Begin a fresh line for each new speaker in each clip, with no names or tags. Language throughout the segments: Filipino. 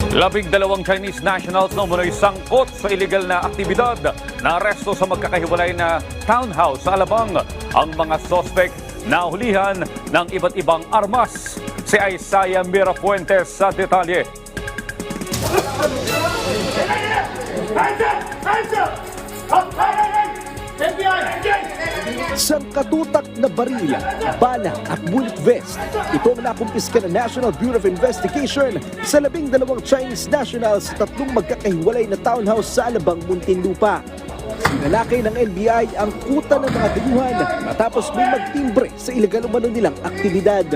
12 Chinese nationals na umunoy sangkot sa illegal na aktibidad na aresto sa magkakahiwalay na townhouse sa Alabang. Ang mga suspect nahulihan ng iba't ibang armas. Si Isaiah Mirafuentes sa detalye.
Sangkatutak na baril, bala at bullet vest. Ito ang nakumpiska ng National Bureau of Investigation sa 12 Chinese nationals sa 3 magkakahiwalay na townhouse sa Alabang, Muntinlupa. Sinalakay ng NBI ang kuta ng mga dayuhan matapos may magtimbre sa iligal umano nilang aktibidad.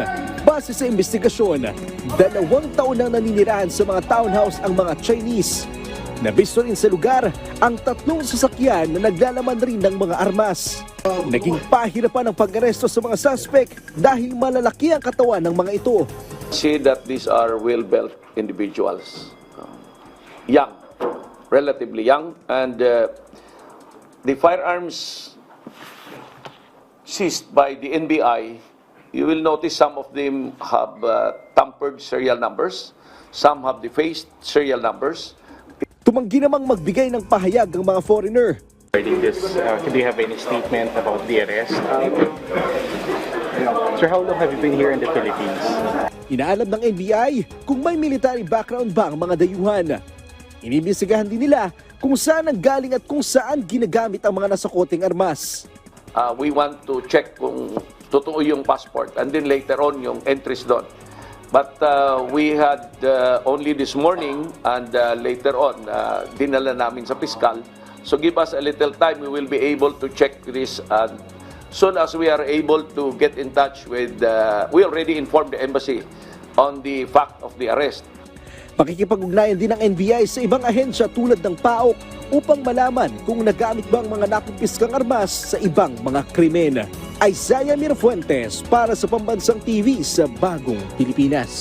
Base sa investigasyon, 2 taon nang naninirahan sa mga townhouse ang mga Chinese. Nabisto rin sa lugar ang 3 sasakyan na naglalaman rin ng mga armas. Naging pahirapan ang pag-aresto sa mga suspect dahil malalaki ang katawan ng mga ito.
See that these are well-built individuals, young, relatively young, and the firearms seized by the NBI, you will notice some of them have tampered serial numbers, some have defaced serial numbers.
Tumanggi namang magbigay ng pahayag ang mga foreigner.
Do you have any statement about the arrest? Sir, how long have you been here in the Philippines?
Inaalam ng NBI kung may military background ba ang mga dayuhan. Iniimbestigahan din nila kung saan ang galing at kung saan ginagamit ang mga nasakoteng armas.
We want to check kung totoo yung passport and then later on yung entries doon. But we had only this morning and later on, dinala namin sa piskal. So give us a little time, we will be able to check this. And soon as we are able to get in touch with, we already informed the embassy on the fact of the arrest.
Pakikipag-ugnayan din ng NBI sa ibang ahensya tulad ng PAOK upang malaman kung nagamit ba ang mga nakumpiskang armas sa ibang mga krimen. Isaiah Mirafuentes para sa Pambansang TV sa Bagong Pilipinas.